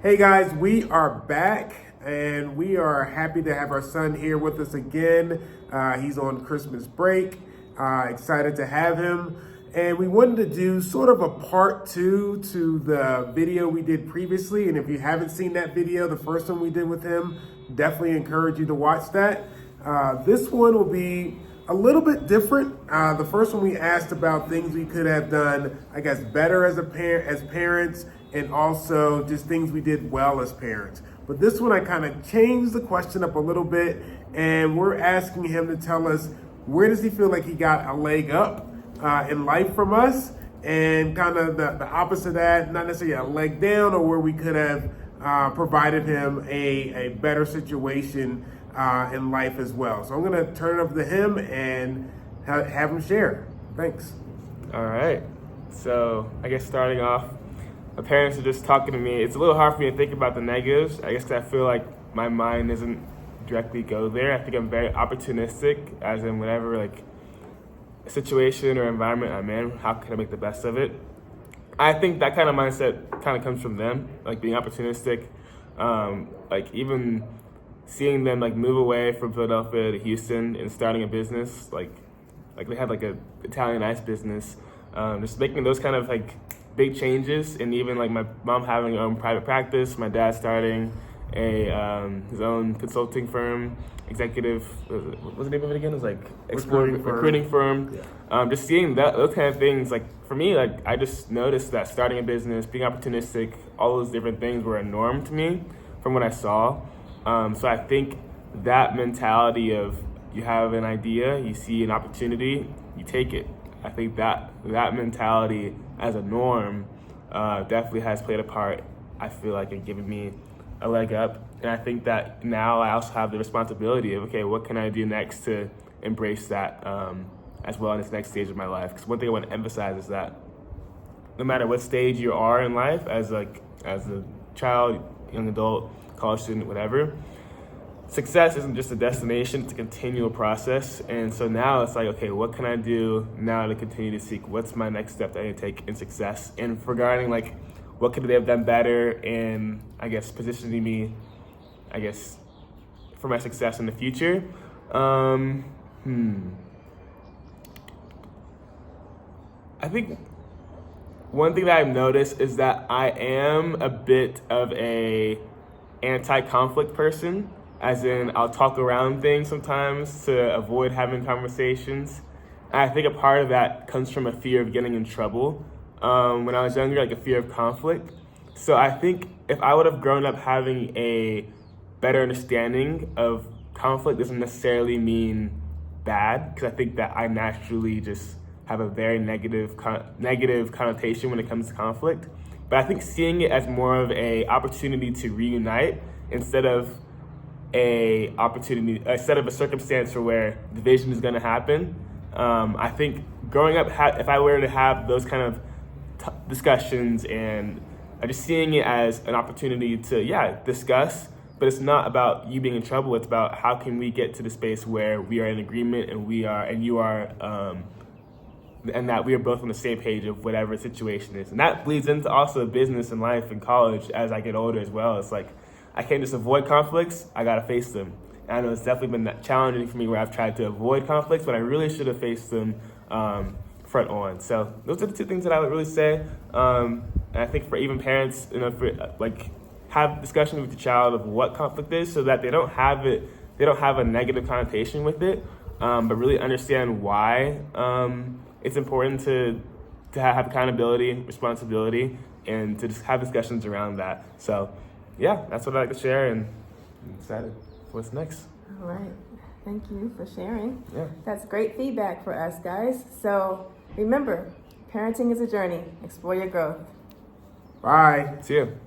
Hey guys, we are back and we are happy to have our son here with us again. He's on Christmas break. Excited to have him. And we wanted to do sort of a part two to the video we did previously. And if you haven't seen that video, the first one we did with him, definitely encourage you to watch that. This one will be a little bit different. The first one we asked about things we could have done, I guess, better as parents, and also just things we did well as parents. But this one I kind of changed the question up a little bit, and we're asking him to tell us where does he feel like he got a leg up in life from us, and kind of the opposite of that, not necessarily a leg down, or where we could have provided him a better situation in life as well. So I'm gonna turn it over to him and have him share. Thanks. All right. So I guess starting off, my parents are just talking to me. It's a little hard for me to think about the negatives. I guess 'cause I feel like my mind doesn't directly go there. I think I'm very opportunistic, as in whatever like situation or environment I'm in, how can I make the best of it? I think that kind of mindset kind of comes from them, like being opportunistic. Like even seeing them like move away from Philadelphia to Houston and starting a business, like they had like a Italian ice business, just making those kind of like big changes, and even like my mom having her own private practice, my dad starting his own consulting firm, executive, what was the name of it again? It was like recruiting firm. Yeah. Just seeing those kind of things, like for me, like I just noticed that starting a business, being opportunistic, all those different things were a norm to me from what I saw. So I think that mentality of you have an idea, you see an opportunity, you take it. I think that mentality as a norm definitely has played a part, I feel like, in giving me a leg up. And I think that now I also have the responsibility of, okay, what can I do next to embrace that as well in this next stage of my life? Because one thing I want to emphasize is that no matter what stage you are in life, as a child, young adult, college student, whatever, success isn't just a destination, it's a continual process. And so now it's like, okay, what can I do now to continue to seek what's my next step that I need to take in success? And regarding like, what could they have done better in, I guess, positioning me, I guess, for my success in the future? I think one thing that I've noticed is that I am a bit of a anti-conflict person. As in, I'll talk around things sometimes to avoid having conversations. And I think a part of that comes from a fear of getting in trouble. When I was younger, like a fear of conflict. So I think if I would have grown up having a better understanding of conflict, doesn't necessarily mean bad, because I think that I naturally just have a very negative connotation when it comes to conflict. But I think seeing it as more of a opportunity to reunite instead of a circumstance for where division is going to happen. I think growing up, if I were to have those kind of discussions and just seeing it as an opportunity to, discuss, but it's not about you being in trouble. It's about how can we get to the space where we are in agreement and you are, and that we are both on the same page of whatever the situation is. And that bleeds into also business and life and college as I get older as well. It's like, I can't just avoid conflicts, I gotta face them. And I know it's definitely been challenging for me where I've tried to avoid conflicts, but I really should have faced them front on. So those are the two things that I would really say. And I think for even parents, have discussions with the child of what conflict is so that they don't have a negative connotation with it, but really understand why it's important to have accountability, responsibility, and to just have discussions around that. So yeah, that's what I'd like to share, and I'm excited for what's next. All right. Thank you for sharing. Yeah. That's great feedback for us, guys. So remember, parenting is a journey. Explore your growth. Bye. See you.